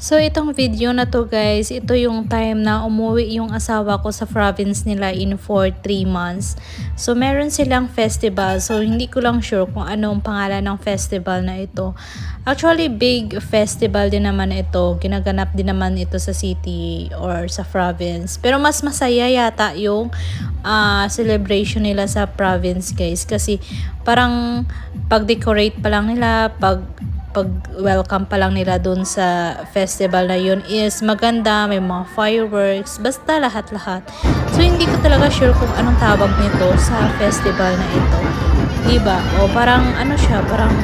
So, itong video na to guys, ito yung time na umuwi yung asawa ko sa province nila for 3 months. So, meron silang festival. So, hindi ko lang sure kung anong pangalan ng festival na ito. Actually, big festival din naman ito. Ginaganap din naman ito sa city or sa province. Pero mas masaya yata yung celebration nila sa province guys. Kasi parang pag-decorate pa lang nila, pag welcome pa lang nila dun sa festival na yun is maganda, may mga fireworks, basta lahat-lahat. So, hindi ko talaga sure kung anong tawag nito sa festival na ito. Diba? O parang ano siya, parang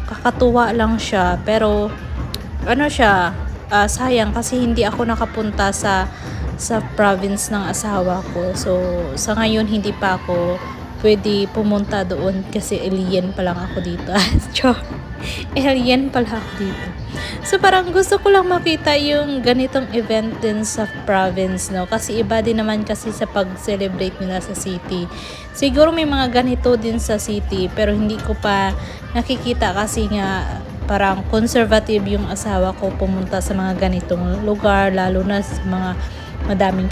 kakatuwa lang siya. Pero, ano siya, sayang kasi hindi ako nakapunta sa province ng asawa ko. So, sa ngayon hindi pa ako pwede pumunta doon kasi alien pa lang ako dito. Alien pala ako dito. So, parang gusto ko lang makita yung ganitong event din sa province, no? Kasi iba din naman kasi sa pag-celebrate nila sa city. Siguro may mga ganito din sa city, pero hindi ko pa nakikita kasi nga parang conservative yung asawa ko pumunta sa mga ganitong lugar, lalo na sa mga madaming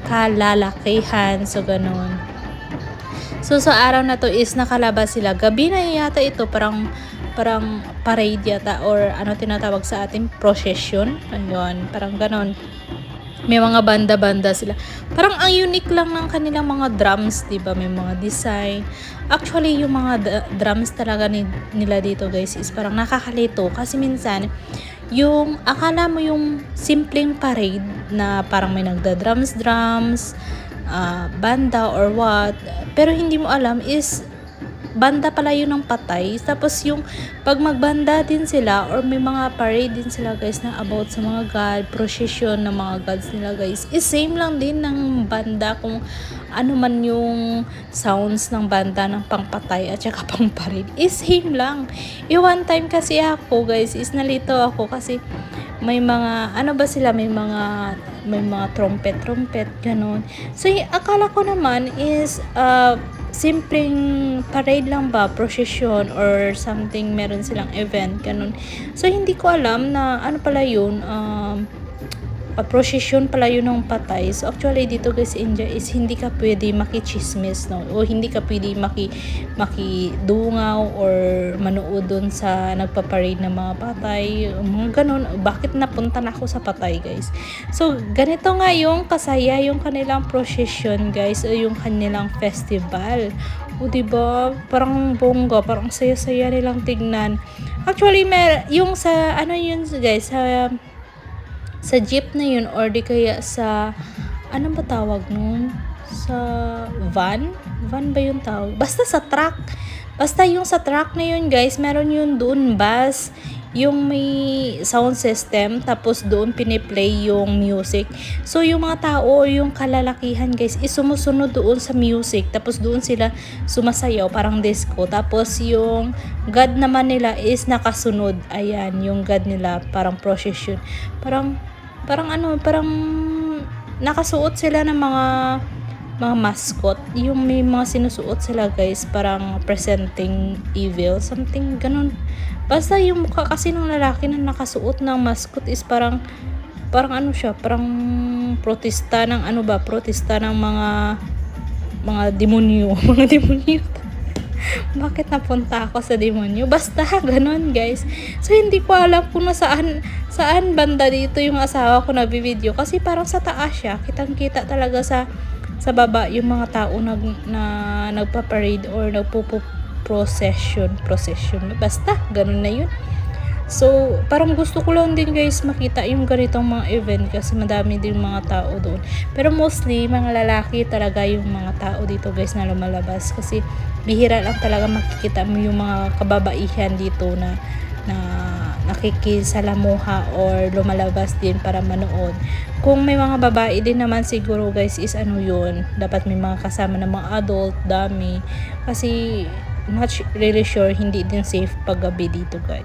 kalalakihan, so ganun. So, sa araw na to is nakalabas sila. Gabi na yata ito, parang parade yata or ano tinatawag sa atin, procession. Ayun, parang ganon. May mga banda-banda sila. Parang ang unique lang ng kanilang mga drums, 'di ba? May mga design. Actually, yung mga drums talaga nila dito, guys, is parang nakakalito kasi minsan yung akala mo yung simpleng parade na parang may nagda-drums, banda or what, pero hindi mo alam is banda pala yun ng patay. Tapos yung pag magbanda din sila or may mga parade din sila guys na about sa mga god, procession ng mga gods nila guys, is same lang din ng banda, kung ano man yung sounds ng banda ng pangpatay at saka pang parade is same lang. One time kasi ako guys is nalito ako kasi may mga ano ba sila, may mga trumpet ganun. So akala ko naman is simpleng parade lang ba, procession or something, meron silang event ganun. So hindi ko alam na ano pala yun, procession pala yun ng patay. So actually dito guys, India is hindi ka pwede makichismis, no? O hindi ka pwede makidungaw or manood dun sa nagpaparade ng mga patay, mga ganun. Bakit napunta na ako sa patay guys? So ganito nga yung kasaya yung kanilang procession guys, o yung kanilang festival. O diba, parang bongga, parang saya-saya nilang tignan. Actually yung sa ano yun guys, sa jeep na yun or di kaya sa ano ba tawag nun, sa van ba yung tawag, basta sa truck, basta yung sa truck na yun guys, meron yun doon bus, yung may sound system, tapos doon piniplay yung music. So yung mga tao, yung kalalakihan guys, is sumusunod doon sa music, tapos doon sila sumasayaw, parang disco. Tapos yung god naman nila is nakasunod. Ayan, yung god nila, parang procession. Parang nakasuot sila ng mga mascot. Yung may mga sinusuot sila guys, parang presenting evil, something ganun. Basta yung mukha kasi ng lalaki na nakasuot ng mascot is parang ano siya, parang protesta ng ano ba, protesta ng mga demonyo. Mga demonyo. Bakit napunta ako sa demonyo? Basta ganun guys. So hindi ko alam kung saan banda dito yung asawa ko na video, kasi parang sa taas siya, kitang-kita talaga sa baba yung mga tao na nagpa-parade or procession. Basta ganun na yun. So parang gusto ko lang din guys makita yung ganitong mga event kasi madami din mga tao doon. Pero mostly mga lalaki talaga yung mga tao dito guys na lumalabas, kasi bihira lang talaga makikita mo yung mga kababaihan dito na nakikisalamuha or lumalabas din para manood. Kung may mga babae din naman siguro guys is ano yun, dapat may mga kasama ng mga adult, dami, kasi not really sure, hindi din safe pag gabi dito guys.